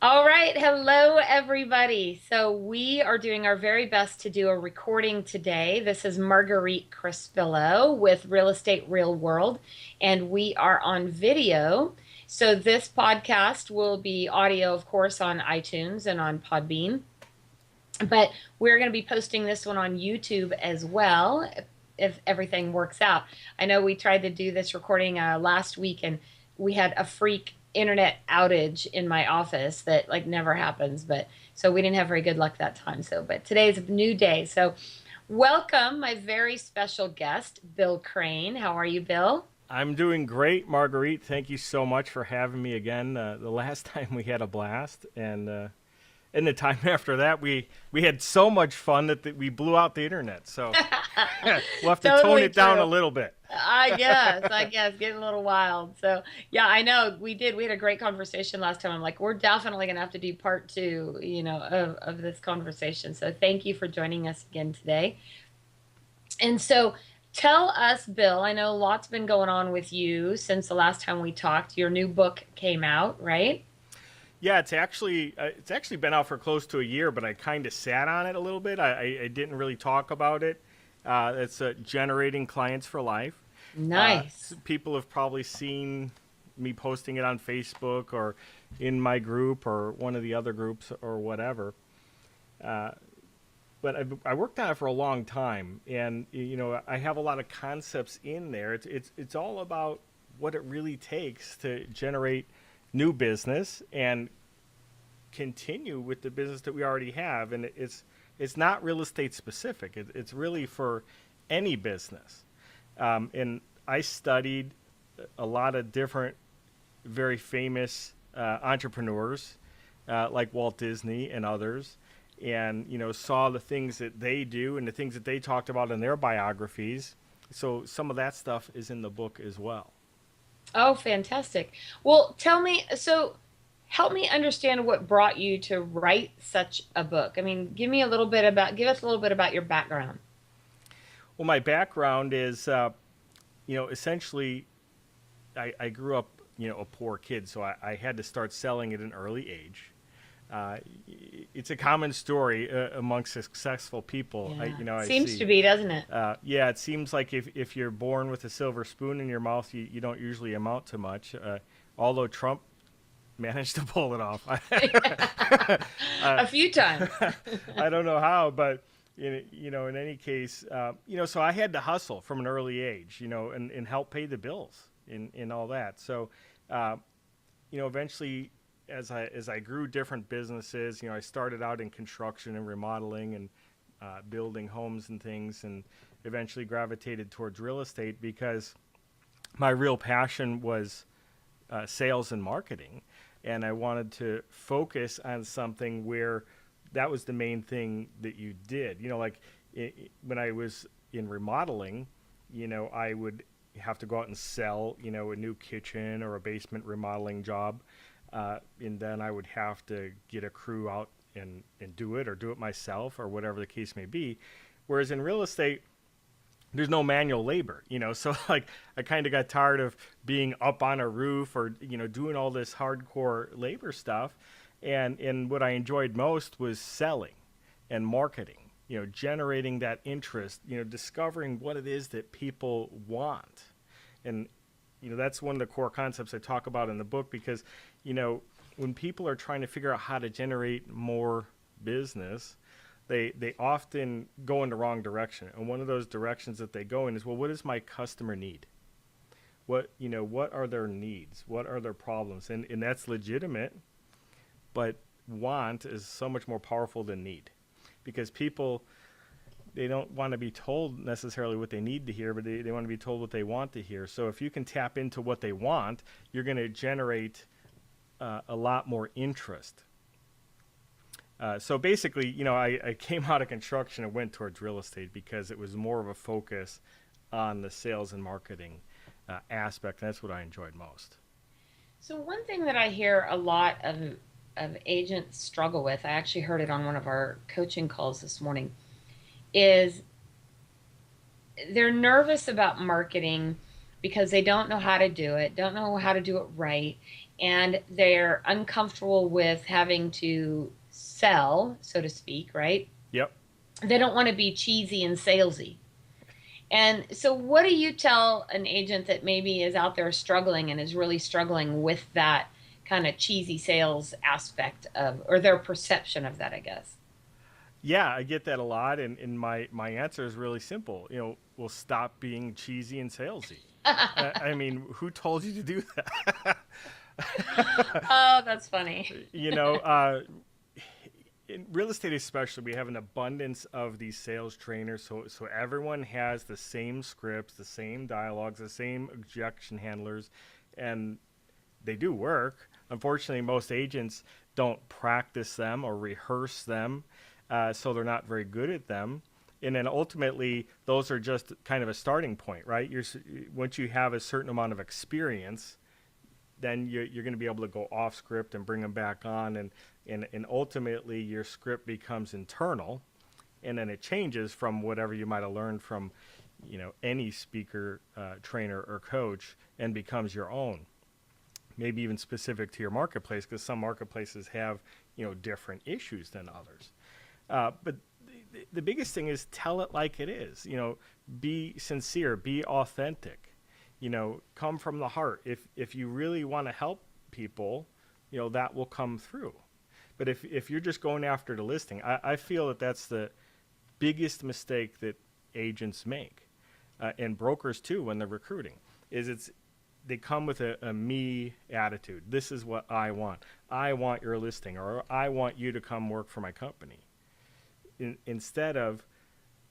All right. Hello, everybody. So we are doing our very best to do a recording today. This is Marguerite Crespillo with Real Estate Real World, and we are on video. So this podcast will be audio, of course, on iTunes and on Podbean, but we're going to be posting this one on YouTube as well if everything works out. I know we tried to do this recording last week and we had a freak internet outage in my office that like never happens, but so we didn't have very good luck that time. So, but today's a new day. So, welcome my very special guest, Bill Crane. How are you, Bill? I'm doing great, Marguerite. Thank you so much for having me again. The last time we had a blast, and the time after that, we had so much fun that we blew out the internet. So we'll have to tone Totally it down a true. little bit. I guess, getting a little wild. So, yeah, I know we did. We had a great conversation last time. I'm like, we're definitely going to have to do part two, of this conversation. So, thank you for joining us again today. And so, tell us, Bill, I know a lot's been going on with you since the last time we talked. Your new book came out, right? Yeah, it's actually been out for close to a year, but I kind of sat on it a little bit. I didn't really talk about it. It's generating clients for life. Nice. People have probably seen me posting it on Facebook or in my group or one of the other groups or whatever. Uh, but I worked on it for a long time, and I have a lot of concepts in there. It's all about what it really takes to generate new business and continue with the business that we already have. And it's not real estate specific. It's really for any business. And I studied a lot of different, very famous entrepreneurs like Walt Disney and others, and saw the things that they do and the things that they talked about in their biographies. So some of that stuff is in the book as well. Oh, fantastic. Well, tell me, so help me understand what brought you to write such a book. I mean, give us a little bit about your background. Well, my background is, essentially, I grew up, a poor kid, so I had to start selling at an early age. Uh, it's a common story amongst successful people. Yeah. I Seems to see. be, doesn't it? Yeah, it seems like if you're born with a silver spoon in your mouth, you don't usually amount to much. Although Trump managed to pull it off. A uh, few times. I don't know how, but in any case, so I had to hustle from an early age, and help pay the bills in all that. So, uh, eventually, as I grew different businesses, I started out in construction and remodeling and building homes and things, and eventually gravitated towards real estate because my real passion was sales and marketing, and I wanted to focus on something where that was the main thing that you did. Like when I was in remodeling, I would have to go out and sell, a new kitchen or a basement remodeling job, and then I would have to get a crew out and do it or do it myself or whatever the case may be. Whereas in real estate, there's no manual labor, so like I kind of got tired of being up on a roof or doing all this hardcore labor stuff, and what I enjoyed most was selling and marketing, generating that interest, discovering what it is that people want. And that's one of the core concepts I talk about in the book because you know when people are trying to figure out how to generate more business, they often go in the wrong direction. And one of those directions that they go in is, well, what does my customer need? What are their needs? What are their problems? And that's legitimate, but want is so much more powerful than need, because people, they don't want to be told necessarily what they need to hear, but they want to be told what they want to hear. So if you can tap into what they want, you're going to generate a lot more interest. So basically, I came out of construction and went towards real estate because it was more of a focus on the sales and marketing aspect. And that's what I enjoyed most. So one thing that I hear a lot of agents struggle with, I actually heard it on one of our coaching calls this morning, is they're nervous about marketing because they don't know how to do it, don't know how to do it right, and they're uncomfortable with having to sell, so to speak, right? Yep. They don't want to be cheesy and salesy. And so, what do you tell an agent that maybe is out there struggling and is really struggling with that kind of cheesy sales aspect of, or their perception of that, I guess? Yeah, I get that a lot, and my answer is really simple. We'll stop being cheesy and salesy. I mean, who told you to do that? Oh, that's funny. you know, in real estate especially, we have an abundance of these sales trainers, so everyone has the same scripts, the same dialogues, the same objection handlers, and they do work. Unfortunately, most agents don't practice them or rehearse them, so they're not very good at them. And then ultimately, those are just kind of a starting point, right? Once you have a certain amount of experience, then you're going to be able to go off script and bring them back on, and ultimately your script becomes internal, and then it changes from whatever you might have learned from any speaker, trainer, or coach, and becomes your own, maybe even specific to your marketplace, because some marketplaces have different issues than others. But the biggest thing is tell it like it is. Be sincere, be authentic. Come from the heart. If you really want to help people, that will come through. But if you're just going after the listing, I feel that that's the biggest mistake that agents make, and brokers too when they're recruiting. They come with a me attitude. This is what I want. I want your listing, or I want you to come work for my company. Instead of,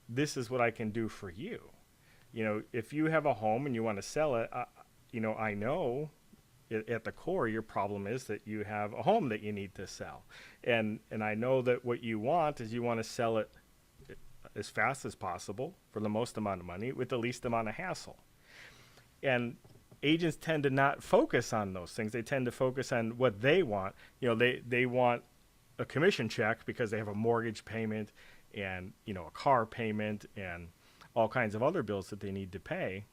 this is what I can do for you. If you have a home and you want to sell it, I know at the core your problem is that you have a home that you need to sell, and I know that what you want is you want to sell it as fast as possible for the most amount of money with the least amount of hassle. And agents tend to not focus on those things. They tend to focus on what they want. They want a commission check because they have a mortgage payment and a car payment and all kinds of other bills that they need to pay.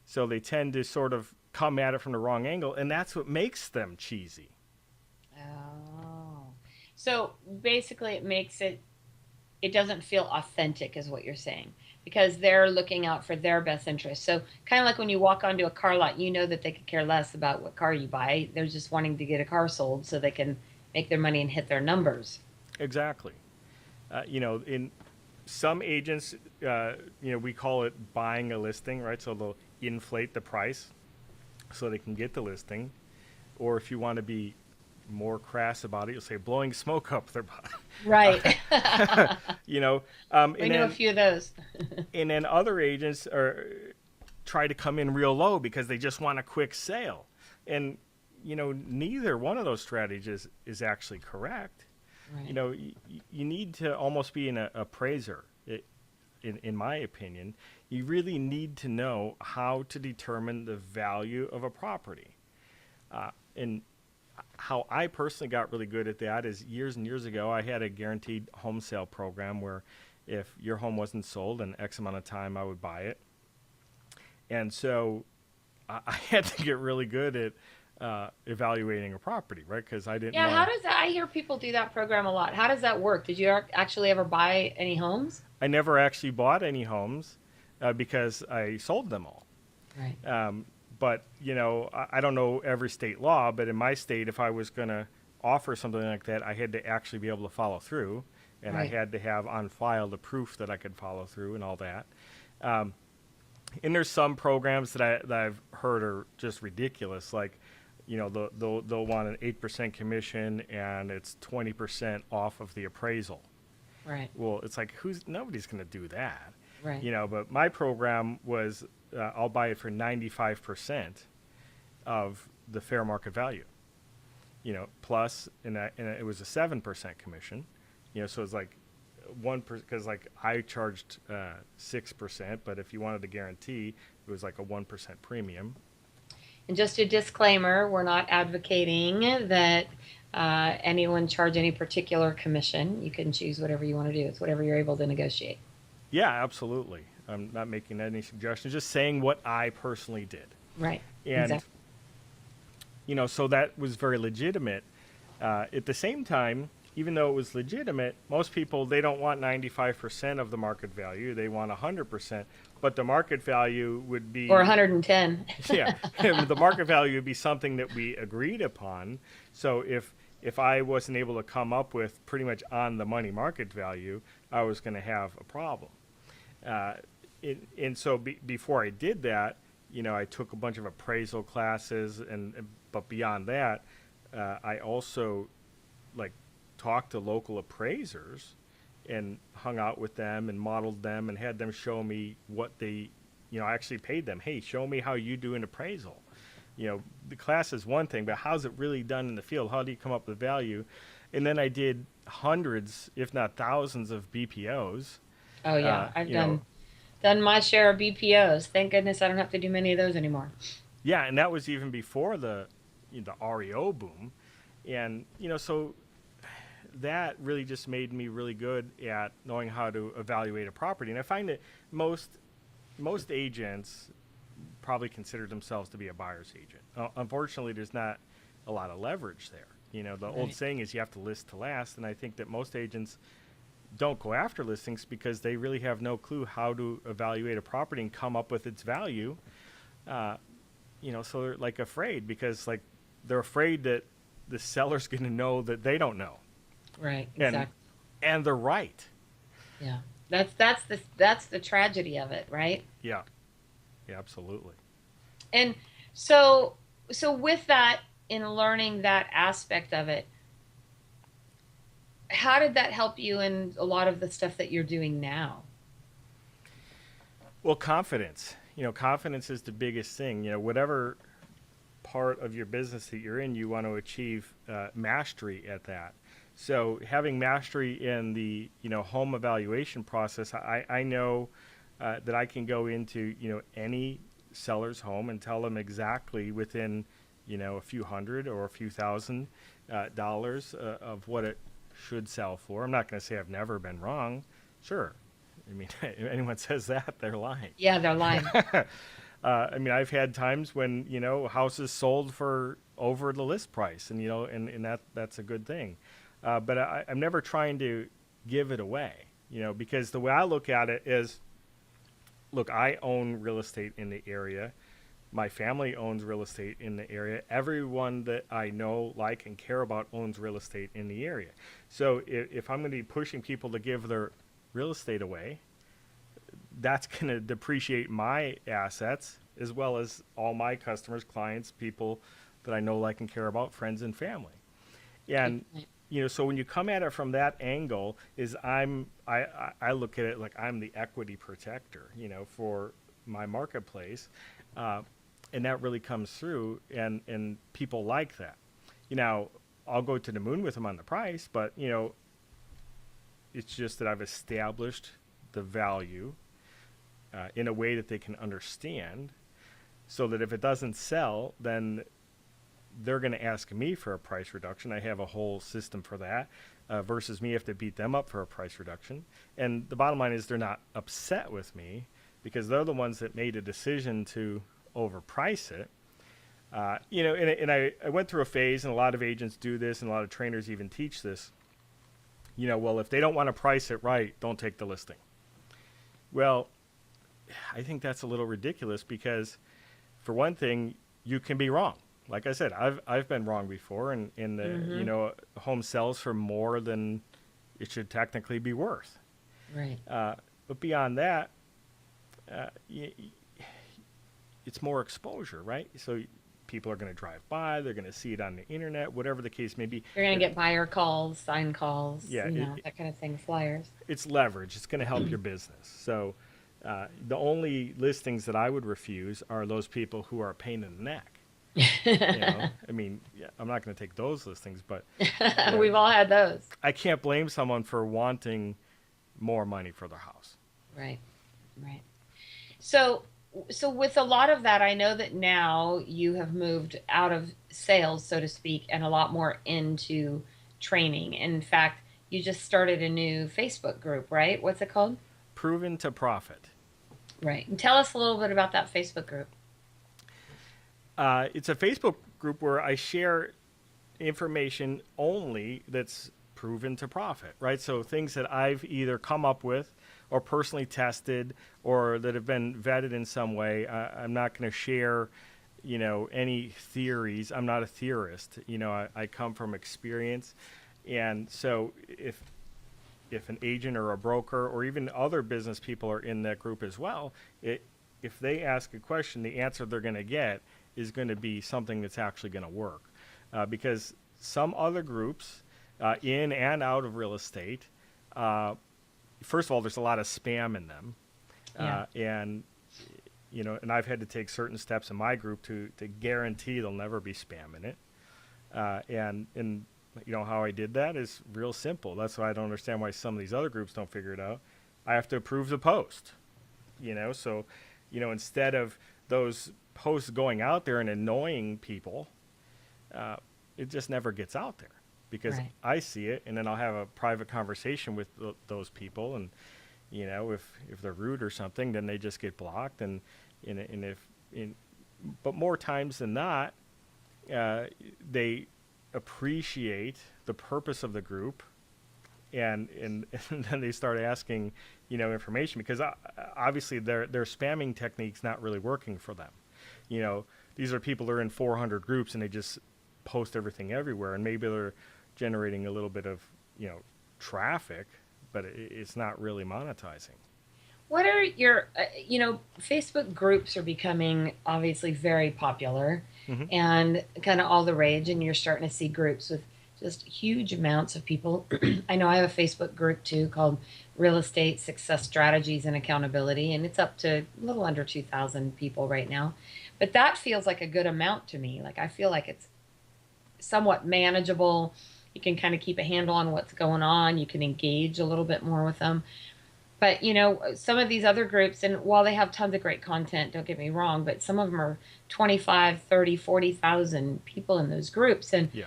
So they tend to sort of come at it from the wrong angle, and that's what makes them cheesy. Oh. So basically it doesn't feel authentic is what you're saying, because they're looking out for their best interest. So kind of like when you walk onto a car lot, you know that they could care less about what car you buy. They're just wanting to get a car sold so they can make their money and hit their numbers. Exactly. In some agents, we call it buying a listing, right? So they'll inflate the price so they can get the listing. Or if you want to be more crass about it, you'll say blowing smoke up their butt. Right. you know, We know a few of those. and then other agents try to come in real low because they just want a quick sale. And, neither one of those strategies is actually correct. Right. You need to almost be an appraiser. In my opinion, you really need to know how to determine the value of a property. And how I personally got really good at that is years and years ago, I had a guaranteed home sale program where if your home wasn't sold in X amount of time, I would buy it. And so I had to get really good at evaluating a property, right? Because I didn't Yeah, how want does that? I hear people do that program a lot. How does that work? Did you actually ever buy any homes? I never actually bought any homes because I sold them all. Right. But, I don't know every state law, but in my state, if I was going to offer something like that, I had to actually be able to follow through. And I Right. had to have on file the proof that I could follow through and all that. And there's some programs that I've heard are just ridiculous. Like, they'll want an 8% commission and it's 20% off of the appraisal. Right. Well, it's like, nobody's going to do that. Right. But my program was I'll buy it for 95% of the fair market value. Plus, and it was a 7% commission. So it's like 1%, because like I charged 6%, but if you wanted to guarantee, it was like a 1% premium. And just a disclaimer, we're not advocating that anyone charge any particular commission. You can choose whatever you want to do. It's whatever you're able to negotiate. Yeah, absolutely. I'm not making any suggestions, just saying what I personally did. Right. And Exactly. So that was very legitimate. At the same time, even though it was legitimate, most people, they don't want 95% of the market value. They want 100%. But the market value would Or be, 110. yeah, the market value would be something that we agreed upon. So if I wasn't able to come up with pretty much on the money market value, I was going to have a problem. Uh, and so before I did that, I took a bunch of appraisal classes, but beyond that, I also like talked to local appraisers and hung out with them and modeled them and had them show me what they, I actually paid them. Hey, show me how you do an appraisal. The class is one thing, but how's it really done in the field? How do you come up with value? And then I did hundreds, if not thousands, of BPOs. Oh yeah, I've done my share of BPOs. Thank goodness I don't have to do many of those anymore. Yeah, and that was even before the REO boom, and so that really just made me really good at knowing how to evaluate a property. And I find that most agents probably consider themselves to be a buyer's agent. Unfortunately, there's not a lot of leverage there. The old Right. saying is you have to list to last, and I think that most agents don't go after listings because they really have no clue how to evaluate a property and come up with its value. Uh, so they're like afraid because like they're afraid that the seller's going to know that they don't know, Right, and exactly. and they're right. Yeah. That's the tragedy of it, right? Yeah, yeah, absolutely. And so with that, in learning that aspect of it, how did that help you in a lot of the stuff that you're doing now? Well, confidence. Confidence is the biggest thing. Whatever part of your business that you're in, you want to achieve mastery at that. So having mastery in the home evaluation process, I know that I can go into any seller's home and tell them exactly within a few hundred or a few thousand dollars of what it should sell for. I'm not going to say I've never been wrong. Sure. I mean, if anyone says that, they're lying. Yeah, they're lying. I mean, I've had times when houses sold for over the list price, and that's a good thing. But I'm never trying to give it away, because the way I look at it is, look, I own real estate in the area. My family owns real estate in the area. Everyone that I know, like, and care about owns real estate in the area. So if I'm going to be pushing people to give their real estate away, that's going to depreciate my assets as well as all my customers, clients, people that I know, like, and care about, friends and family. Good And point. so when you come at it from that angle, is I look at it like I'm the equity protector, for my marketplace, uh, and that really comes through, and people like that. I'll go to the moon with them on the price, but it's just that I've established the value in a way that they can understand, so that if it doesn't sell, then they're going to ask me for a price reduction. I have a whole system for that, versus me have to beat them up for a price reduction. And the bottom line is they're not upset with me because they're the ones that made a decision to overprice it. And I went through a phase, and a lot of agents do this, and a lot of trainers even teach this. Well, if they don't want to price it right, don't take the listing. Well, I think that's a little ridiculous because, for one thing, you can be wrong. Like I said, I've been wrong before, and the Mm-hmm. a home sells for more than it should technically be worth. Right. But beyond that, uh, y- y- it's more exposure, right? So people are going to drive by, they're going to see it on the internet, whatever the case may be. You're gonna get buyer calls, sign calls, Yeah, that kind of thing, flyers. it's leverage. It's going to help your business. So the only listings that I would refuse are those people who are a pain in the neck. I mean, yeah, I'm not going to take those listings, but you know, We've all had those. I can't blame someone for wanting more money for their house. Right. Right. So, so with a lot of that, I know that now you have moved out of sales, so to speak, and a lot more into training. In fact, you just started a new Facebook group, right? What's it called? Proven to profit. Right. And tell us a little bit about that Facebook group. It's a Facebook group where I share information only that's proven to profit, right? So things that I've either come up with or personally tested or that have been vetted in some way. I'm not going to share, any theories. I'm not a theorist. I come from experience. And so if an agent or a broker or even other business people are in that group as well, if they ask a question, the answer they're going to get is going to be something that's actually going to work. Because some other groups in and out of real estate, uh, first of all, there's a lot of spam in them. Yeah. And and I've had to take certain steps in my group to guarantee there'll never be spam in it. And how I did that is real simple. That's why I don't understand why some of these other groups don't figure it out. I have to approve the post. So instead of those posts going out there and annoying people, uh, it just never gets out there because Right. I see it, and then I'll have a private conversation with those people, and if they're rude or something, then they just get blocked, and if in but more times than not, uh, they appreciate the purpose of the group, and and then they start asking information because obviously their spamming technique's not really working for them. These are people that are in 400 groups and they just post everything everywhere, and maybe they're generating a little bit of traffic, but it's not really monetizing. What are your, Facebook groups are becoming obviously very popular Hmm. and kind of all the rage, and you're starting to see groups with just huge amounts of people. I know I have a Facebook group too called Real Estate Success Strategies and Accountability, and it's up to a little under 2,000 people right now. But that feels like a good amount to me. Like I feel like it's somewhat manageable. You can kind of keep a handle on what's going on. You can engage a little bit more with them. But, some of these other groups, and while they have tons of great content, don't get me wrong, but some of them are 25, 30, 40,000 people in those groups. And Yeah.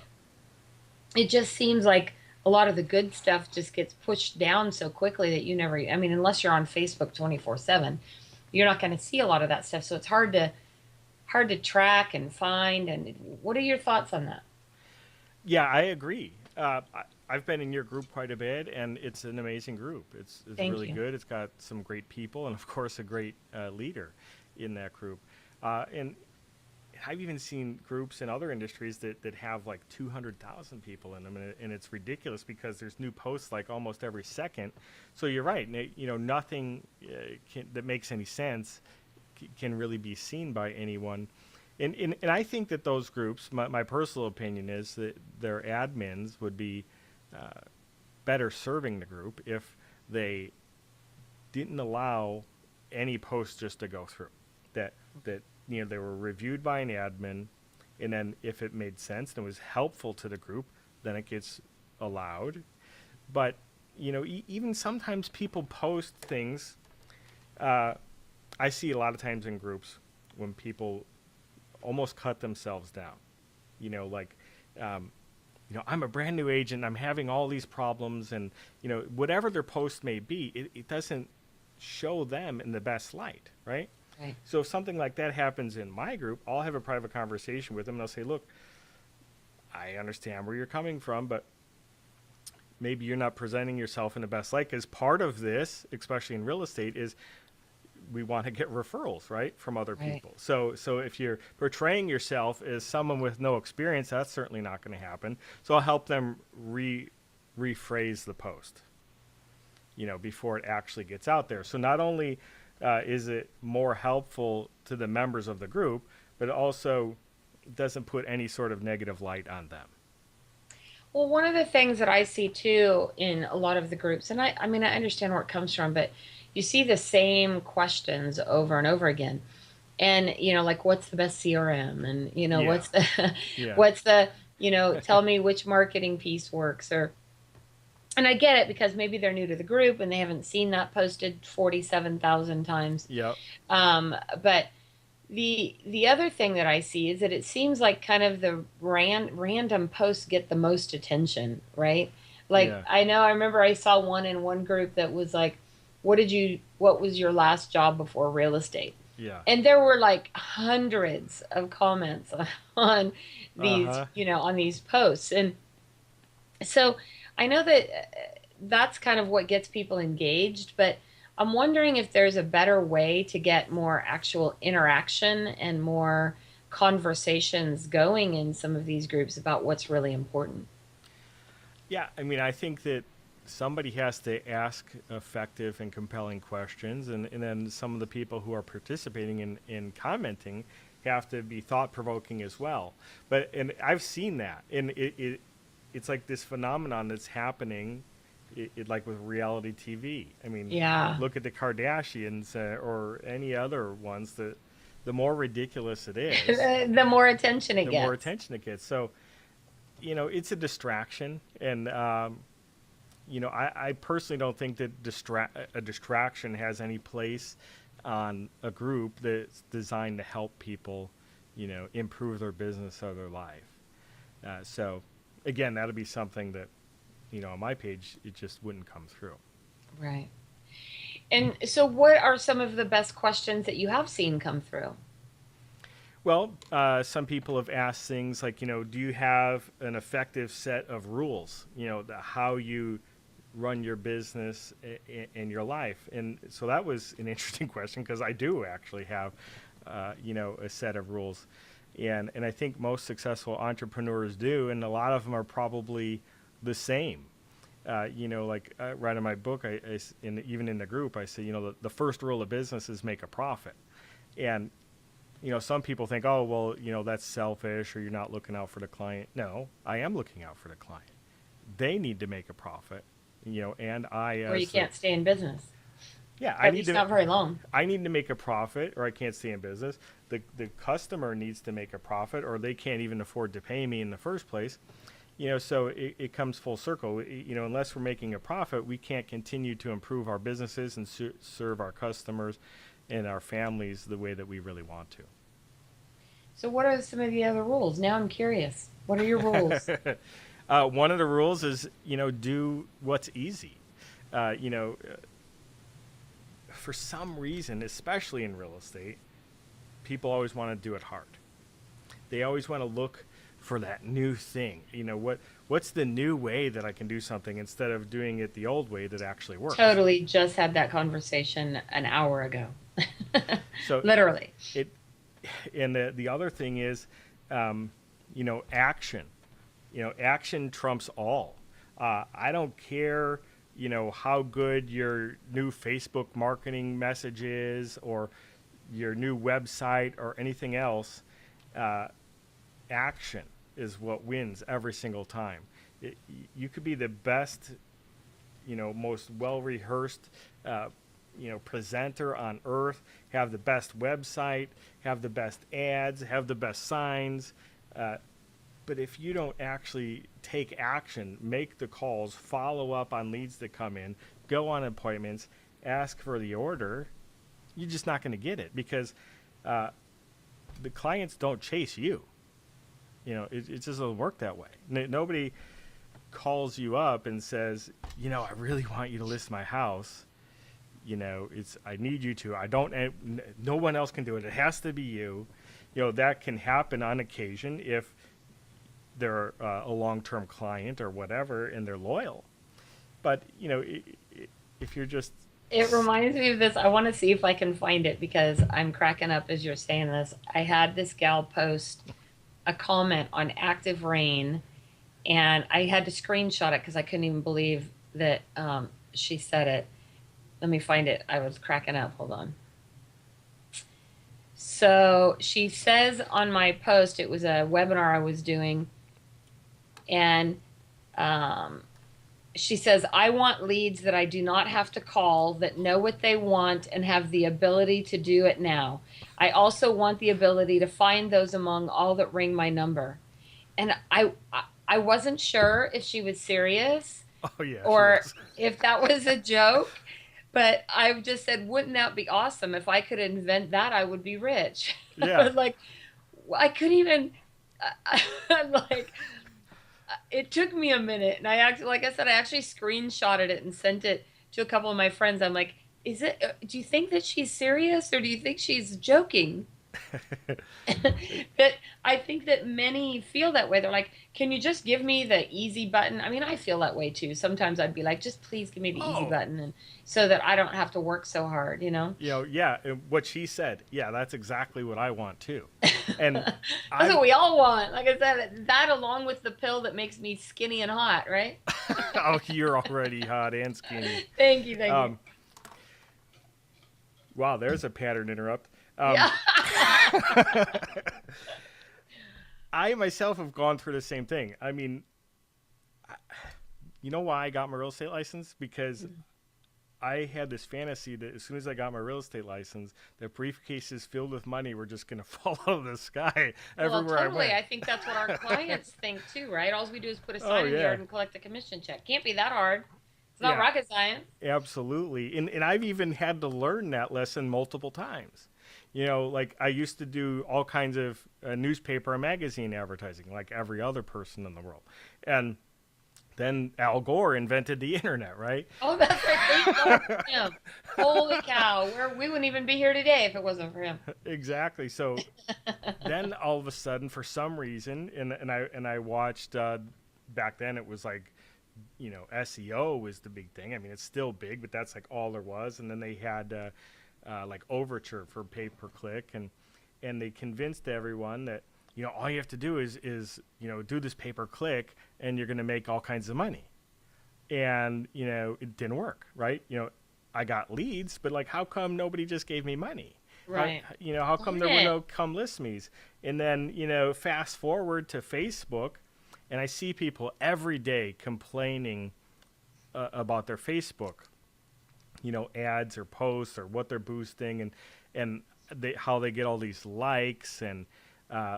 it just seems like a lot of the good stuff just gets pushed down so quickly that you never, I mean, unless you're on Facebook 24/7, you're not going to see a lot of that stuff. So it's hard to track and find. And what are your thoughts on that? Yeah, I agree. I've been in your group quite a bit, and it's an amazing group. It's Thank really you. good. It's got some great people, and of course, a great leader in that group. And I've even seen groups in other industries that have like 200,000 people in them, and it's ridiculous because there's new posts like almost every second. So you're right. Nothing that makes any sense can really be seen by anyone. And I think that those groups, my personal opinion is that their admins would be uh, better serving the group if they didn't allow any posts just to go through. That they were reviewed by an admin, and then if it made sense and was helpful to the group, then it gets allowed. But even sometimes people post things. Uh, I see a lot of times in groups when people almost cut themselves down. Like, um, I'm a brand new agent. I'm having all these problems, and whatever their post may be, it doesn't show them in the best light, right? Right. So if something like that happens in my group, I'll have a private conversation with them, and I'll say, "Look, I understand where you're coming from, but maybe you're not presenting yourself in the best light. Because part of this, especially in real estate, is we want to get referrals, right, from other Right. people. So if you're portraying yourself as someone with no experience, that's certainly not going to happen. So I'll help them rephrase the post, before it actually gets out there. So not only is it more helpful to the members of the group, but it also doesn't put any sort of negative light on them. Well, one of the things that I see too in a lot of the groups, and I mean, I understand where it comes from, but you see the same questions over and over again. And, like, what's the best CRM? And, Yeah, what's the, yeah, what's the, tell me which marketing piece works, and I get it because maybe they're new to the group and they haven't seen that posted 47,000 times. yep, But the other thing that I see is that it seems like kind of the random posts get the most attention, right? Like yeah, I remember I saw one in one group that was like, what was your last job before real estate? Yeah. And there were like hundreds of comments on these, Uh-huh. on these posts. And so I know that that's kind of what gets people engaged, but I'm wondering if there's a better way to get more actual interaction and more conversations going in some of these groups about what's really important. Yeah, I mean, I think that somebody has to ask effective and compelling questions, and then some of the people who are participating in commenting have to be thought provoking as well. But and I've seen that, and it's like this phenomenon that's happening, like with reality TV. I mean, Yeah. look at the Kardashians or any other ones. The more ridiculous it is, The more attention it the more gets. attention it gets. So it's a distraction, and I personally don't think that a distraction has any place on a group that's designed to help people, improve their business or their life. So, again, that'll be something that, on my page, it just wouldn't come through. Right. And so, what are some of the best questions that you have seen come through? Well, some people have asked things like, do you have an effective set of rules? How you run your business in your life. And so that was an interesting question because I do actually have, a set of rules. And I think most successful entrepreneurs do, and a lot of them are probably the same. Like I write in my book, even in the group, I say, the first rule of business is make a profit. And some people think, oh, well, that's selfish or you're not looking out for the client. No, I am looking out for the client. They need to make a profit, and I Or you as the can't stay in business, yeah, at least not very long. I need to make a profit or I can't stay in business. The customer needs to make a profit or they can't even afford to pay me in the first place. So it comes full circle. Unless we're making a profit, we can't continue to improve our businesses and serve our customers and our families the way that we really want So, what are some of the other rules? Now I'm curious. What are your rules? to. One of the rules is, do what's easy. Uh, you know, uh, for some reason, especially in real estate, people always want to do it hard. They always want to look for that new thing. What's the new way that I can do something instead of doing it the old way that actually works. Totally just had that conversation an hour ago. So Literally. it and the other thing is, action. Action trumps all. I don't care, how good your new Facebook marketing message is or your new website or anything else. Uh, Action is what wins every single time. You could be the best, most well rehearsed, presenter on earth, have the best website, have the best ads, have the best signs. But if you don't actually take action, make the calls, follow up on leads that come in, go on appointments, ask for the order, you're just not going to get it because uh, the clients don't chase you. It just doesn't work that way. Nobody calls you up and says, I really want you to list my house. I need you to. I don't. No one else can do it. It has to be you. That can happen on occasion if they're a long-term client or whatever, and they're loyal. But if you're just It reminds me of this. I want to see if I can find it because I'm cracking up as you're saying this. I had this gal post a comment on active rain, and I had to screenshot it because I couldn't even believe that she said it. Let me find it. I was cracking up. Hold on. So she says on my post, it was a webinar I was doing, and um, she says, I want leads that I do not have to call, that know what they want and have the ability to do it now. I also want the ability to find those among all that ring my number. And I wasn't sure if she was serious oh yeah, she or was. if that was a joke, but I just said, wouldn't that be awesome? If I could invent that, I would be rich. I Yeah. was like, I couldn't even, I'm like, it took me a minute. And I actually, like I said, I actually screenshotted it and sent it to a couple of my friends. I'm like, Is it, do you think that she's serious or do you think she's joking? But I think that many feel that way. They're like, can you just give me the easy button? I mean, I feel that way too. Sometimes I'd be like, just please give me the easy Oh, button and so that I don't have to work so hard, you know? yeah, what she said. Yeah, that's exactly what I want too. And That's I've what we all want. Like I said, that along with the pill that makes me skinny and hot, right? oh, you're already hot and skinny. Thank you, thank you. Um, wow, there's a pattern interrupt. Yeah. I myself have gone through the same thing. I mean, you know why I got my real estate license? Because I had this fantasy that as soon as I got my real estate license, the briefcases filled with money were just going to fall out of the sky Well, everywhere I totally. went. I think that's what our clients think too, right? All we do is put a Oh sign in the yeah, yard and collect a commission check. Can't be that hard. It's not yeah, rocket science. absolutely. And I've even had to learn that lesson multiple times. You know, like I used to do all kinds of newspaper and magazine advertising, like every other person in the world, and then Al Gore invented the internet, right? Oh, that's right. Thank God for him. Holy cow. We wouldn't even be here today if it wasn't for him. Exactly. So then all of a sudden, for some reason, and I watched back then it was like, you know, SEO was the big thing. I mean, it's still big, but that's like all there was. And then they had like Overture for pay per click, and they convinced everyone that, you know, all you have to do is you know, do this pay per click and you're going to make all kinds of money. And you know, it didn't work, right? You know, I got leads, but like, how come nobody just gave me money? How, Right. you know, how come Darn there were it. no come list me's? And then, you know, fast forward to Facebook, and I see people every day complaining about their Facebook, you know, ads or posts or what they're boosting, and how they get all these likes, and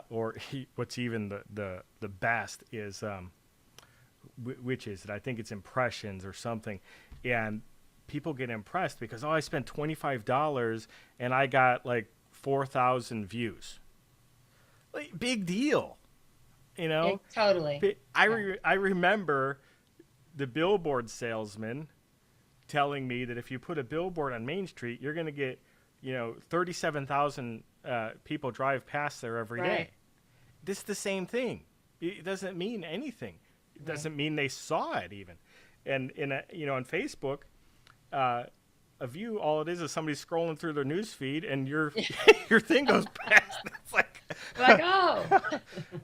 or what's even the best is which is it? I think it's impressions or something, and people get impressed because, oh, I spent $25 and I got like 4,000 views. Like, big deal, you know. Totally. Yeah. I remember the billboard salesman telling me that if you put a billboard on Main Street, you're going to get, you know, 37,000 people drive past there every day. Right. This is the same thing. It doesn't mean anything. It Right. doesn't mean they saw it even. And you know, on Facebook, uh, a view, all it is somebody scrolling through their news feed, and your your thing goes past. It's like, Like, oh.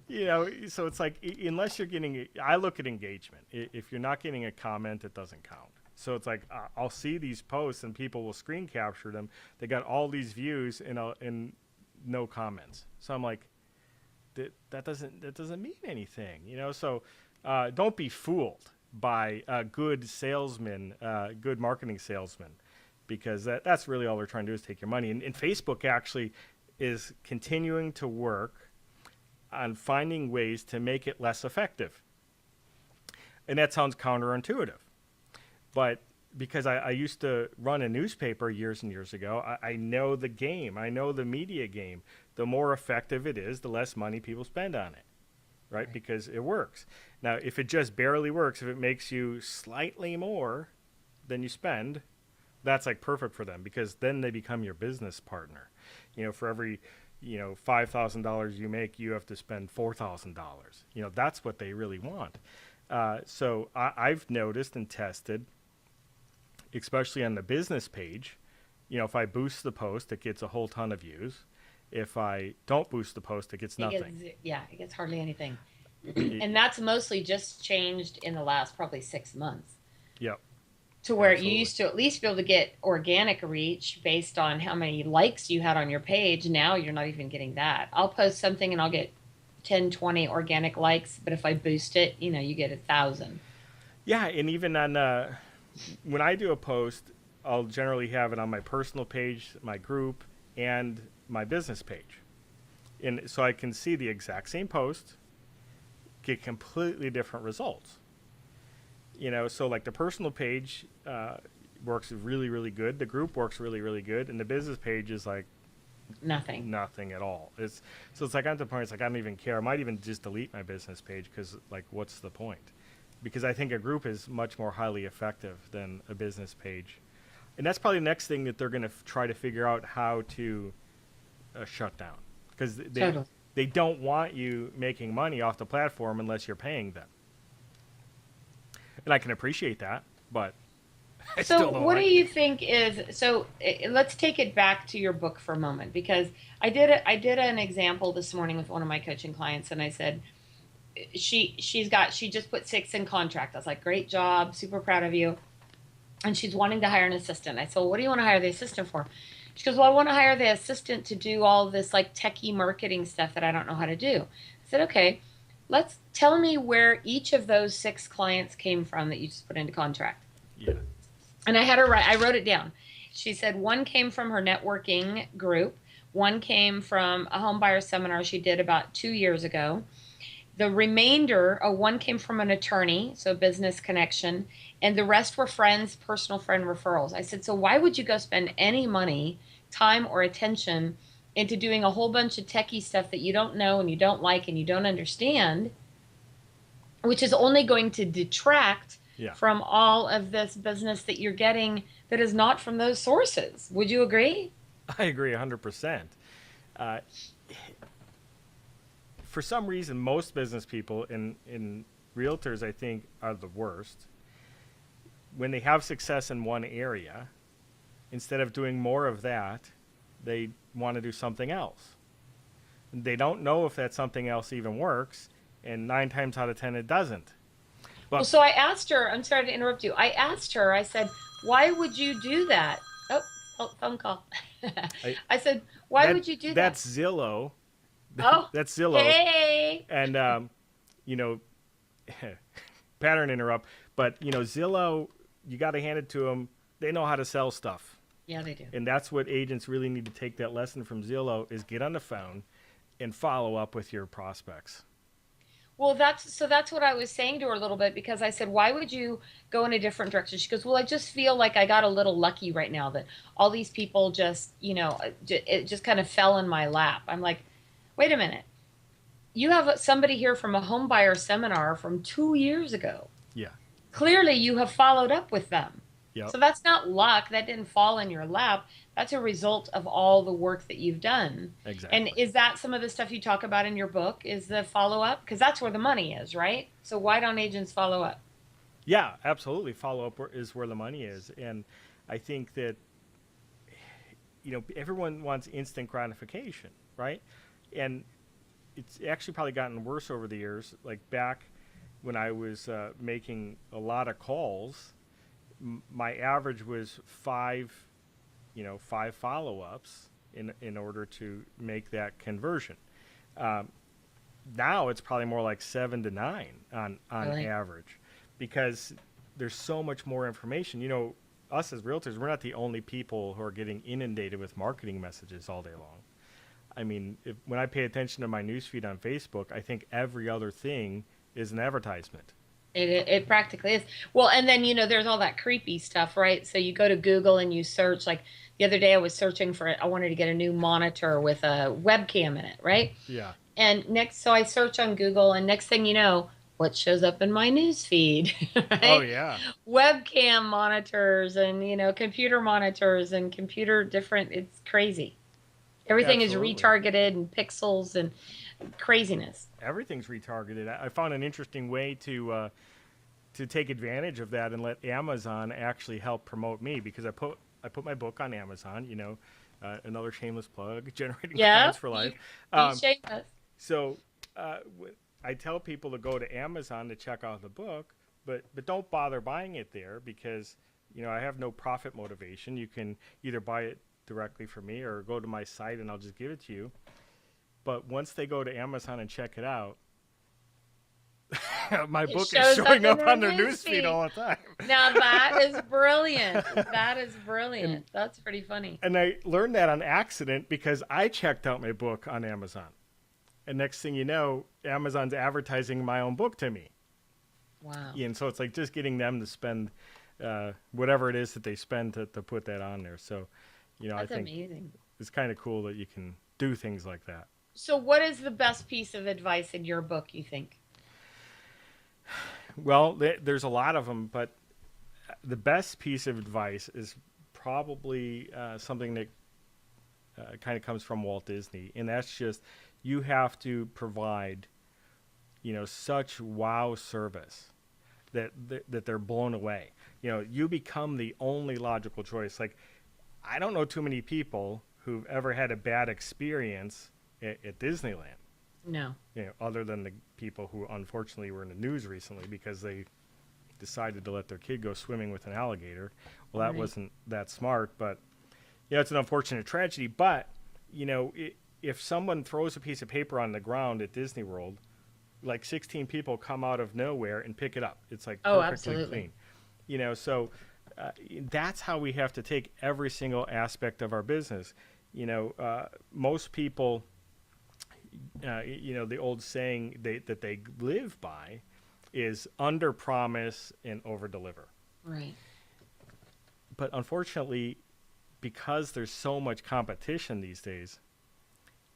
you know, so it's like, unless you're getting, I look at engagement. If you're not getting a comment, it doesn't count. So it's like, I'll see these posts and people will screen capture them. They got all these views and no comments. So I'm like, that doesn't mean anything, you know. So don't be fooled by good salesmen, good marketing salesmen, because that's really all they're trying to do is take your money. And Facebook actually is continuing to work on finding ways to make it less effective. And that sounds counterintuitive. But because I used to run a newspaper years and years ago, I know the game. I know the media game. The more effective it is, the less money people spend on it, right? Because it works. Now, if it just barely works, if it makes you slightly more than you spend, that's like perfect for them, because then they become your business partner. You know, for every, you know, $5,000 you make, you have to spend $4,000. You know, that's what they really want. So I've noticed and tested, especially on the business page, you know, if I boost the post, it gets a whole ton of views. If I don't boost the post, it gets It nothing. gets, yeah, it gets hardly anything. Y- And that's mostly just changed in the last probably 6 months yep, to where you absolutely. used to at least be able to get organic reach based on how many likes you had on your page. Now you're not even getting that. I'll post something and I'll get 10, 20 organic likes, but if I boost it, you know, you get 1,000. Yeah, and even on when I do a post, I'll generally have it on my personal page, my group, and my business page, and so I can see the exact same post get completely different results. You know, so like the personal page works really, really good. The group works really, really good, and the business page is like Nothing. nothing at all. It's like, at the point, it's like I don't even care. I might even just delete my business page, because like, what's the point? Because I think a group is much more highly effective than a business page. And that's probably the next thing that they're going to try to figure out how to shut down, because Totally. they don't want you making money off the platform unless you're paying them. And I can appreciate that, but I So, still don't what do like you it. think is so? Let's take it back to your book for a moment because I did an example this morning with one of my coaching clients, and I said she just put six in contract. I was like, great job, super proud of you, and she's wanting to hire an assistant. I said, well, what do you want to hire the assistant for? She goes, well, I want to hire the assistant to do all this like techie marketing stuff that I don't know how to do. I said, okay, let's tell me where each of those six clients came from that you just put into contract. Yeah. And I had her write, I wrote it down. She said one came from her networking group, one came from a home buyer seminar she did about 2 years ago. The remainder, one came from an attorney, so business connection, and the rest were friends, personal friend referrals. I said, so why would you go spend any money, time, or attention into doing a whole bunch of techie stuff that you don't know and you don't like and you don't understand, which is only going to detract Yeah. from all of this business that you're getting that is not from those sources. Would you agree? I agree 100%. Uh, for some reason, most business people in realtors, I think, are the worst. When they have success in one area, instead of doing more of that, they want to do something else. They don't know if that something else even works, and 9 times out of 10, it doesn't. Well, But so I asked her, I'm sorry to interrupt you. I asked her, I said, why would you do that? Phone call. I, I said, why that would you do that? that's Zillow. Oh, That's Zillow, hey. and you know, pattern interrupt. But Zillow, you got to hand it to them. They know how to sell stuff, Yeah, they do. and that's what agents really need to take that lesson from Zillow: is get on the phone and follow up with your prospects. Well, that's what I was saying to her a little bit because I said, "Why would you go in a different direction?" She goes, "Well, I just feel like I got a little lucky right now that all these people just, it just kind of fell in my lap." I'm like, "Wait a minute. You have somebody here from a home buyer seminar from 2 years ago. Yeah. Clearly, you have followed up with them. Yep. So that's not luck. That didn't fall in your lap. That's a result of all the work that you've done." And Exactly. is that some of the stuff you talk about in your book? Is the follow up? Because that's where the money is, right? So why don't agents follow up? Yeah, absolutely. Follow up is where the money is, and I think that everyone wants instant gratification, right? And it's actually probably gotten worse over the years. Like back when I was making a lot of calls, my average was five follow-ups in order to make that conversion. Um, Now it's probably more like 7 to 9 on Really? average, because there's so much more information. Us as realtors, we're not the only people who are getting inundated with marketing messages all day long. I mean, when I pay attention to my newsfeed on Facebook, I think every other thing is an advertisement. It practically is. Well, and then, there's all that creepy stuff, right? So you go to Google and you search, like the other day I was searching for it. I wanted to get a new monitor with a webcam in it, right? Yeah. And so I search on Google, and next thing you know, what shows up in my news feed, Oh right? yeah. Webcam monitors and, computer monitors and computer different. It's crazy. Everything is Absolutely. retargeted and pixels and craziness. Everything's retargeted. I found an interesting way to take advantage of that and let Amazon actually help promote me, because I put my book on Amazon. Another shameless plug, generating Yeah, clients for life. you Um, shape us. so I tell people to go to Amazon to check out the book, but don't bother buying it there, because I have no profit motivation. You can either buy it directly from me or go to my site and I'll just give it to you. But once they go to Amazon and check it out, my It book is shows up showing in up their on their news newsfeed feed. all the time. Now that is brilliant. That is and brilliant. That's pretty funny. and I learned that on accident because I checked out my book on Amazon. And next thing you know, Amazon's advertising my own book to me. Wow. And so it's like just getting them to spend whatever it is that they spend to put that on there. So, I That's think amazing. it's kind of cool that you can do things like that. So what is the best piece of advice in your book, you think? Well, there's a lot of them, but the best piece of advice is probably something that kind of comes from Walt Disney, and that's just you have to provide, such wow service that they're blown away. You become the only logical choice. Like, I don't know too many people who've ever had a bad experience at Disneyland. No. Other than the people who unfortunately were in the news recently because they decided to let their kid go swimming with an alligator. Well, that Right. wasn't that smart, but it's an unfortunate tragedy. But if someone throws a piece of paper on the ground at Disney World, like 16 people come out of nowhere and pick it up. It's like Oh, perfectly absolutely. clean. So that's how we have to take every single aspect of our business. Most people, the old saying that they live by is under promise and over deliver. Right. But unfortunately, because there's so much competition these days,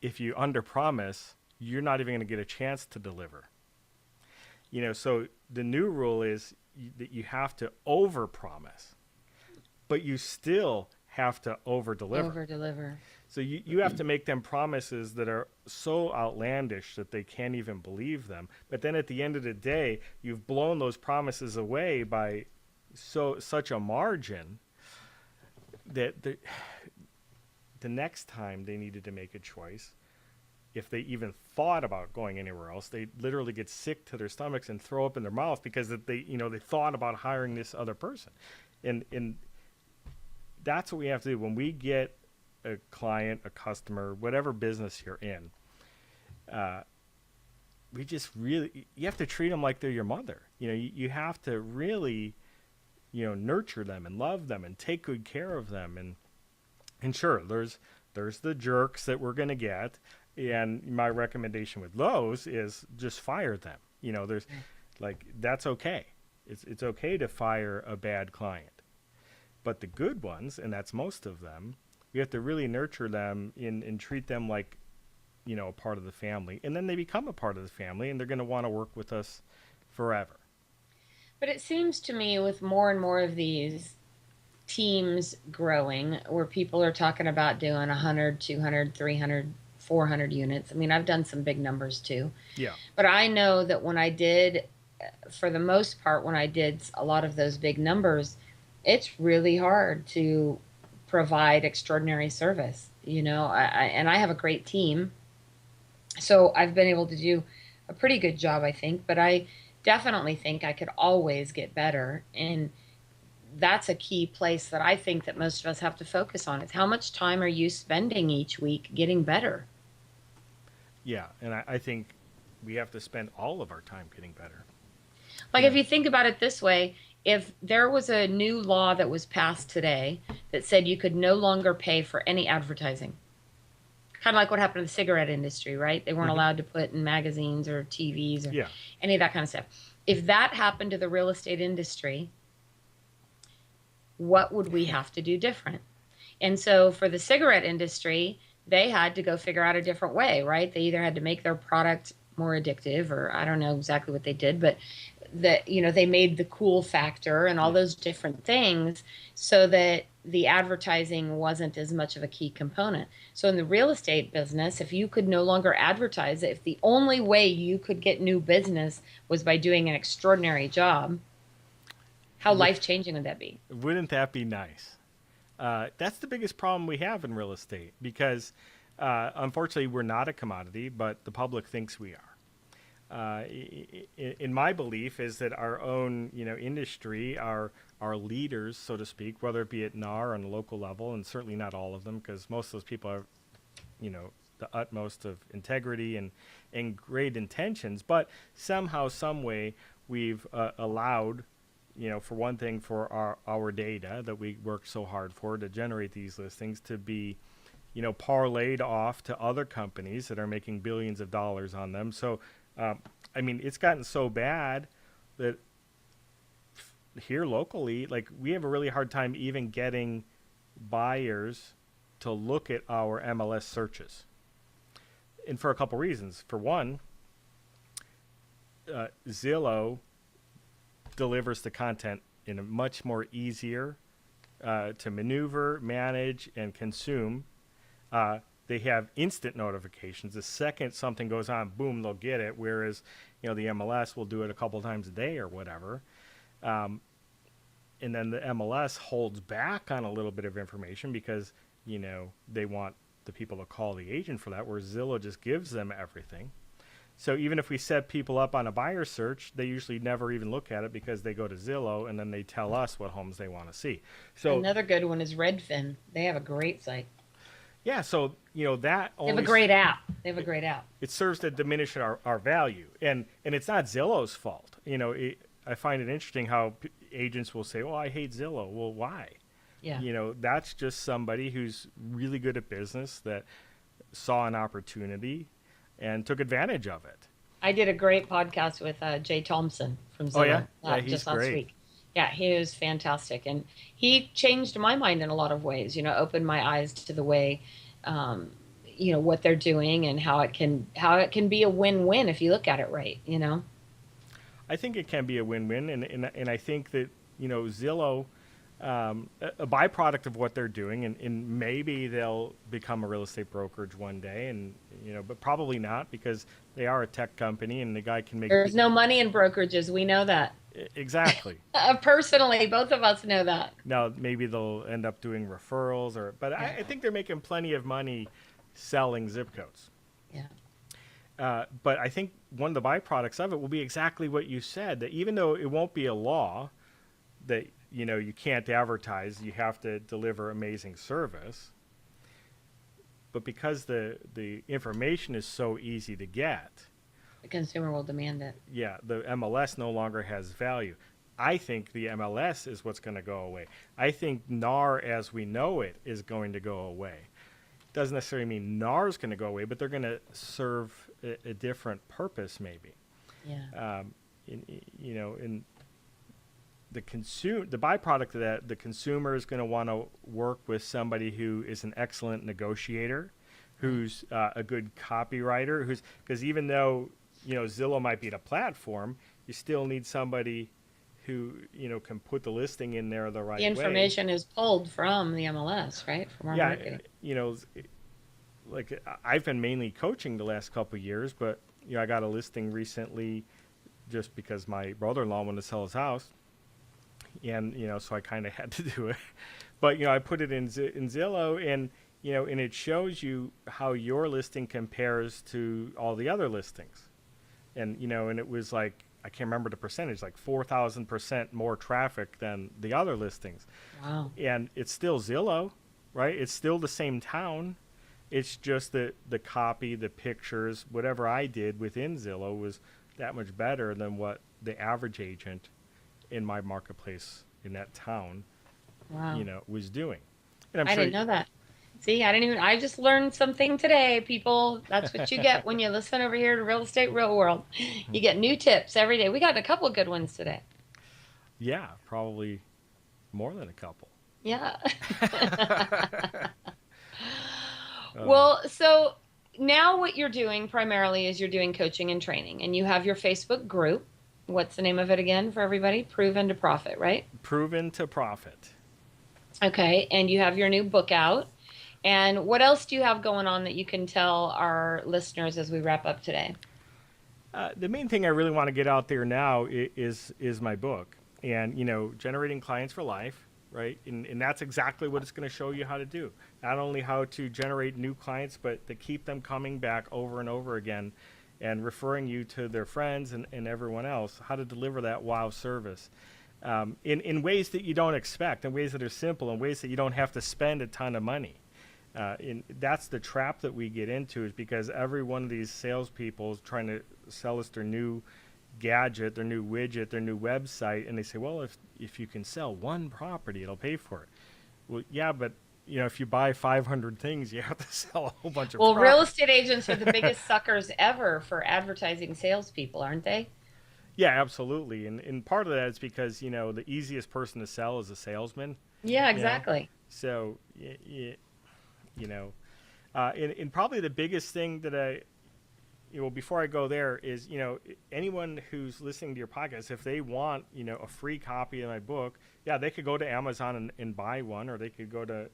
if you under promise, you're not even going to get a chance to deliver. So the new rule is that you have to over promise, but you still have to over deliver. Over deliver. So you have to make them promises that are so outlandish that they can't even believe them. But then at the end of the day, you've blown those promises away by such a margin that the next time they needed to make a choice, if they even thought about going anywhere else, they literally get sick to their stomachs and throw up in their mouth because they thought about hiring this other person. And that's what we have to do when we get a client, a customer, whatever business you're in. We just really, you have to treat them like they're your mother. You have to really, nurture them and love them and take good care of them. And sure, there's the jerks that we're going to get. And my recommendation with those is just fire them. There's like, that's okay. It's okay to fire a bad client. But the good ones, and that's most of them, we have to really nurture them and treat them like, a part of the family. And then they become a part of the family, and they're going to want to work with us forever. But it seems to me with more and more of these teams growing where people are talking about doing 100, 200, 300, 400 units. I mean, I've done some big numbers too. Yeah. But I know that when I did, for the most part, when I did a lot of those big numbers, it's really hard to provide extraordinary service. And I have a great team. So I've been able to do a pretty good job, I think. But I definitely think I could always get better. And that's a key place that I think that most of us have to focus on is how much time are you spending each week getting better? Yeah. And I think we have to spend all of our time getting better. Like, You if know, you think about it this way, if there was a new law that was passed today that said you could no longer pay for any advertising, kind of like what happened in the cigarette industry, right? They weren't hmm allowed to put in magazines or TVs or Yeah. any of that kind of stuff. If that happened to the real estate industry, what would we have to do different? And so for the cigarette industry, they had to go figure out a different way, right? They either had to make their product more addictive, or I don't know exactly what they did, but they made the cool factor and all Yeah. those different things so that the advertising wasn't as much of a key component. So in the real estate business, if you could no longer advertise it, if the only way you could get new business was by doing an extraordinary job, how W- life changing would that be? wouldn't that be nice? That's the biggest problem we have in real estate because, unfortunately, we're not a commodity, but the public thinks we are. In my belief is that our own industry, our leaders, so to speak, whether it be at NAR on the local level, and certainly not all of them, because most of those people are the utmost of integrity and great intentions, but somehow, some way, we've allowed, for one thing, for our data that we work so hard for to generate these listings to be, parlayed off to other companies that are making billions of dollars on them. So, I mean, it's gotten so bad that here locally, like we have a really hard time even getting buyers to look at our MLS searches. And for a couple reasons. For one, Zillow delivers the content in a much more easier to maneuver, manage, and consume. They have instant notifications. The second something goes on, boom, they'll get it. Whereas, the MLS will do it a couple times a day or whatever. And then the MLS holds back on a little bit of information because, they want the people to call the agent for that, where Zillow just gives them everything. So even if we set people up on a buyer search, they usually never even look at it because they go to Zillow and then they tell us what homes they want to see. So Another good one is Redfin. They have a great site. yeah, so that They have a only great app. They have a great app. it serves to diminish our value, and it's not Zillow's fault. I find it interesting how agents will say, "Oh, I hate Zillow." Well, why? Yeah. That's just somebody who's really good at business that saw an opportunity and took advantage of it. I did a great podcast with Jay Thompson from Oh Zillow yeah, he's just last great. week. Yeah, he was fantastic, and he changed my mind in a lot of ways. Opened my eyes to the way, what they're doing and how it can be a win-win if you look at it right. I think it can be a win-win, and I think that Zillow, a byproduct of what they're doing, and maybe they'll become a real estate brokerage one day, and but probably not because they are a tech company, and the guy can make There's no money in brokerages. We know that. exactly. Personally, both of us know that. Now maybe they'll end up doing referrals, but I think they're making plenty of money selling zip codes. Yeah. But I think one of the byproducts of it will be exactly what you said, that even though it won't be a law that you can't advertise, you have to deliver amazing service, but because the information is so easy to get, The consumer will demand it. yeah, the MLS no longer has value. I think the MLS is what's going to go away. I think NAR as we know it is going to go away. Doesn't necessarily mean NAR is going to go away, but they're going to serve a different purpose maybe. Yeah. In the byproduct of that, the consumer is going to want to work with somebody who is an excellent negotiator, who's a good copywriter, because even though Zillow might be a platform, you still need somebody who can put the listing in there the right The way. information is pulled from the MLS, right? From our marketing. Like I've been mainly coaching the last couple of years, but I got a listing recently just because my brother-in-law wanted to sell his house, and so I kind of had to do it. But I put it in Zillow, and and it shows you how your listing compares to all the other listings, and and it was like, I can't remember the percentage, like 4,000% more traffic than the other listings. Wow. And it's still Zillow, right? It's still the same town. It's just that the copy, the pictures, whatever I did within Zillow was that much better than what the average agent in my marketplace in that town, Wow. was doing. And I didn't know that. See, I just learned something today, people. That's what you get when you listen over here to Real Estate Real World. You get new tips every day. We got a couple of good ones today. Yeah, probably more than a couple. Yeah. Well, so now what you're doing primarily is you're doing coaching and training, and you have your Facebook group. What's the name of it again for everybody? Proven to Profit, right? Proven to Profit. Okay, and you have your new book out. And what else do you have going on that you can tell our listeners as we wrap up today? The main thing I really want to get out there now is my book, and generating clients for life, right? And that's exactly what it's going to show you how to do. Not only how to generate new clients, but to keep them coming back over and over again, and referring you to their friends and everyone else. How to deliver that wow service in ways that you don't expect, in ways that are simple, in ways that you don't have to spend a ton of money. That's the trap that we get into, is because every one of these salespeople is trying to sell us their new gadget, their new widget, their new website, and they say, well, if you can sell one property, it'll pay for it. Well, yeah, but if you buy 500 things, you have to sell a whole bunch of Well, property. real estate agents are the biggest suckers ever for advertising salespeople, aren't they? Yeah, absolutely. And part of that is because, the easiest person to sell is a salesman. Yeah, exactly. So, and probably the biggest thing that well, before I go there, is anyone who's listening to your podcast, if they want a free copy of my book, yeah, they could go to Amazon and buy one, or they could go to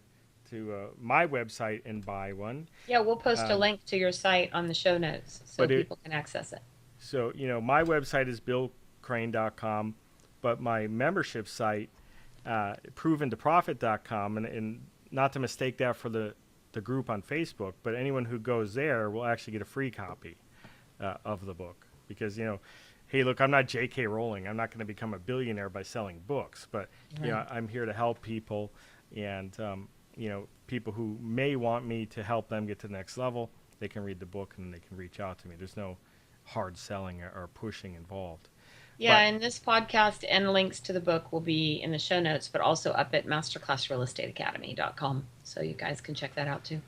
my website and buy one. Yeah, we'll post a Um, link to your site on the show notes so but it people can access it. so my website is billcrane.com, but my membership site, proventoprofit.com, and not to mistake that for the group on Facebook, but anyone who goes there will actually get a free copy of the book, because hey, look, I'm not J.K. Rowling. I'm not going to become a billionaire by selling books, but Right. I'm here to help people, and people who may want me to help them get to the next level, they can read the book and they can reach out to me. There's no hard selling or pushing involved. Yeah, But and this podcast and links to the book will be in the show notes, but also up at masterclassrealestateacademy.com. So you guys can check that out too.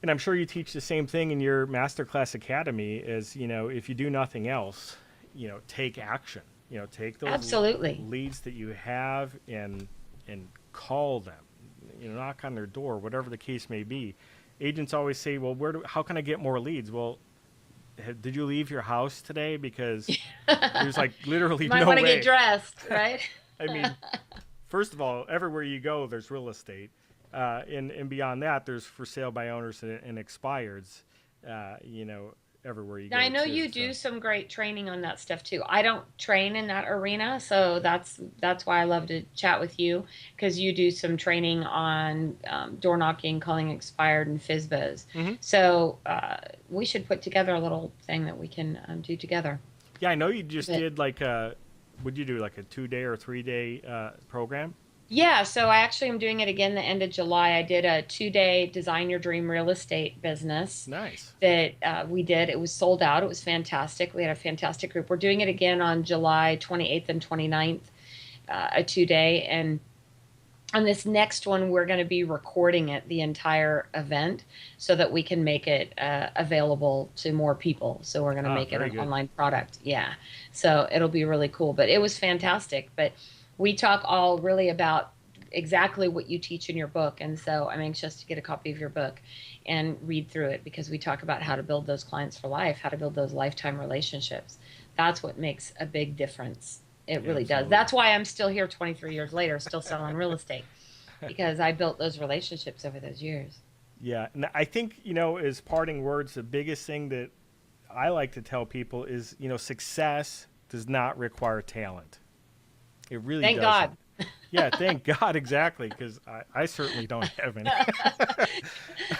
and I'm sure you teach the same thing in your Masterclass Academy. Is if you do nothing else, take action. Take those Absolutely. leads that you have and call them. Knock on their door, whatever the case may be. Agents always say, "Well, how can I get more leads?" Well, did you leave your house today? Because there's like literally You might no want to way. get dressed, right? I mean, first of all, everywhere you go, there's real estate, and beyond that, there's for sale by owners and expireds. Everywhere you Now, go. I know too, you do some great training on that stuff too. I don't train in that arena, so that's why I love to chat with you, because you do some training on door knocking, calling expired, and FISBOs. hmm So we should put together a little thing that we can do together. Yeah, I know you just But did would you do like a 2-day or 3-day program? yeah, so I actually am doing it again the end of July. I did a 2-day design your dream real estate business Nice. that we did. It was sold out. It was fantastic. We had a fantastic group. We're doing it again on July 28th and 29th, a 2-day. And on this next one, we're going to be recording it, the entire event, so that we can make it available to more people. So we're going to make it Very an good. online product. Yeah. So it'll be really cool. But it was fantastic. But we talk all really about exactly what you teach in your book. And so I'm anxious to get a copy of your book and read through it, because we talk about how to build those clients for life, how to build those lifetime relationships. That's what makes a big difference. It really does. Absolutely. That's why I'm still here 23 years later, still selling real estate, because I built those relationships over those years. Yeah, and I think as parting words, the biggest thing that I like to tell people is success does not require talent. It really Thank doesn't. God. Yeah, thank God, exactly, because I certainly don't have any.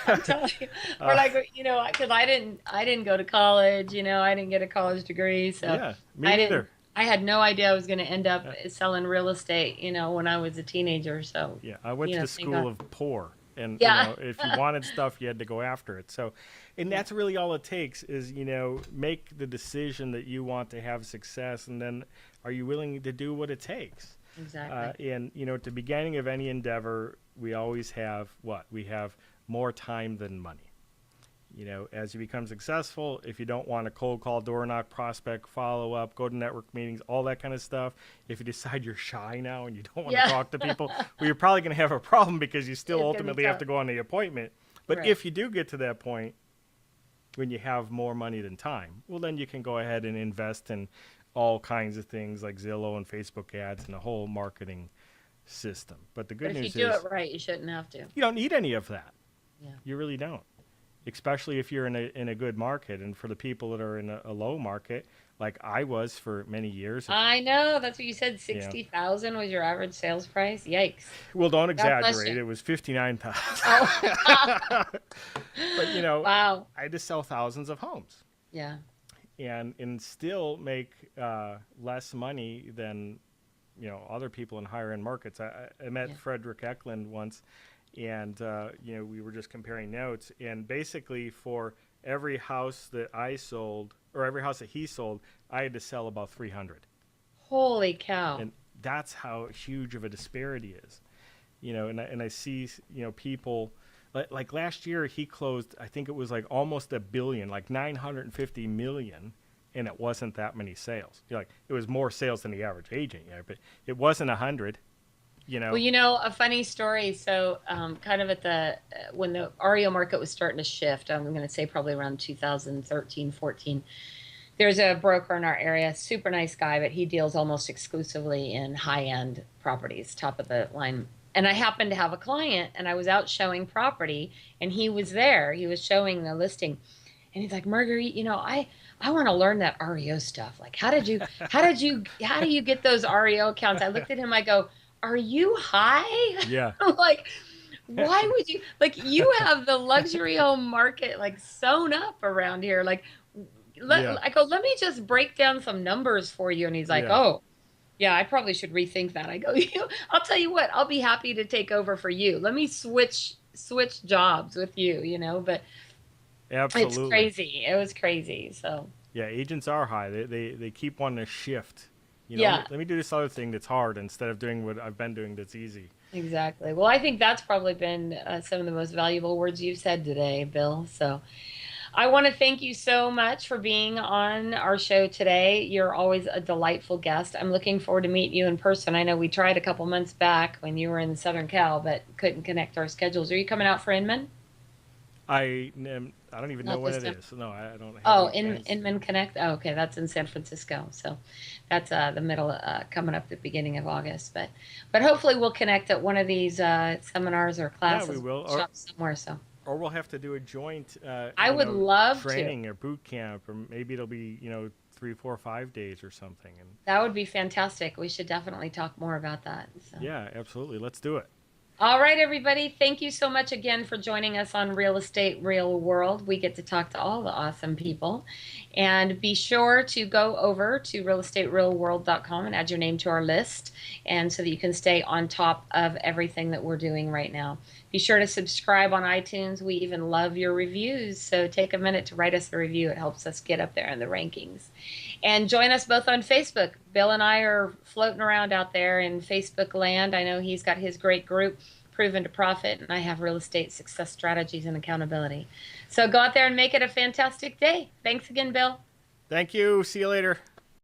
I'm telling you, or uh, because I didn't go to college, I didn't get a college degree, so yeah, me I didn't. neither. I had no idea I was going to end up Uh, selling real estate, when I was a teenager. So, yeah, I went to the thank school God. of poor, and Yeah. if you wanted stuff, you had to go after it. So, and Yeah, that's really all it takes is make the decision that you want to have success, and then are you willing to do what it takes? exactly. And at the beginning of any endeavor, we always have what? We have more time than money. As you become successful, if you don't want to cold call, door knock, prospect, follow up, go to network meetings, all that kind of stuff, if you decide you're shy now and you don't want to Yeah. talk to people, well, you're probably going to have a problem, because you still It's going to be ultimately have tough. to go on the appointment. But Right. if you do get to that point when you have more money than time, well, then you can go ahead and invest in all kinds of things like Zillow and Facebook ads and the whole marketing system. But the But good if you news do it is right, you shouldn't have to. you don't need any of that. Yeah. You really don't, especially if you're in a good market. And for the people that are in a low market, like I was for many years, I know. That's what you said. you know, 60,000 was your average sales price. Yikes. well, don't God bless exaggerate. you. It was 59,000. Oh, But wow. I had to sell thousands of homes, Yeah. and still make less money than other people in higher end markets. I met Yeah. Frederick Eklund once, and we were just comparing notes. And basically, for every house that I sold, or every house that he sold, I had to sell about 300. Holy cow. And that's how huge of a disparity is. And I see people like last year he closed, I think it was like almost a billion, like 950 million, and it wasn't that many sales. Like it was more sales than the average agent, yeah, but it wasn't 100. You Well, know. a funny story. So, kind of at the when the REO market was starting to shift, I'm going to say probably around 2013, 14. There's a broker in our area, super nice guy, but he deals almost exclusively in high-end properties, top of the line. And I happened to have a client, and I was out showing property, and he was there. He was showing the listing, and he's like, Marguerite, I want to learn that REO stuff. Like, how do you get those REO accounts? I looked at him, I go, are you high? Yeah. I'm like, why would you, like, you have the luxury home market like sewn up around here. Like, Yeah. I go, let me just break down some numbers for you. And he's like, Yeah. oh, yeah, I probably should rethink that. I go, I'll tell you what, I'll be happy to take over for you. Let me switch jobs with you, but it's Absolutely. crazy. It was crazy. So, Yeah, agents are high. They keep wanting to shift. yeah, Let me do this other thing that's hard instead of doing what I've been doing that's easy. exactly. Well, I think that's probably been some of the most valuable words you've said today, Bill. So, I want to thank you so much for being on our show today. You're always a delightful guest. I'm looking forward to meet you in person. I know we tried a couple months back when you were in Southern Cal, but couldn't connect our schedules. Are you coming out for Inman? I don't even know Not when this it time. is. No, I don't have Oh, any plans to. Inman Connect. Oh, okay, that's in San Francisco. So that's the middle, coming up the beginning of August. But hopefully we'll connect at one of these seminars or Yeah, we classes, will. workshops somewhere. So Or we'll have to do a joint, I would love to. training or boot camp, or maybe it'll be 3, 4, 5 days or something. And That would be fantastic. We should definitely talk more about that. So. yeah, absolutely. Let's do it. All right, everybody. Thank you so much again for joining us on Real Estate Real World. We get to talk to all the awesome people. And be sure to go over to realestaterealworld.com and add your name to our list, and so that you can stay on top of everything that we're doing right now. Be sure to subscribe on iTunes. We even love your reviews. So take a minute to write us a review. It helps us get up there in the rankings. And join us both on Facebook. Bill and I are floating around out there in Facebook land. I know he's got his great group, Proven to Profit, and I have Real Estate Success Strategies and Accountability. So go out there and make it a fantastic day. Thanks again, Bill. Thank you. See you later.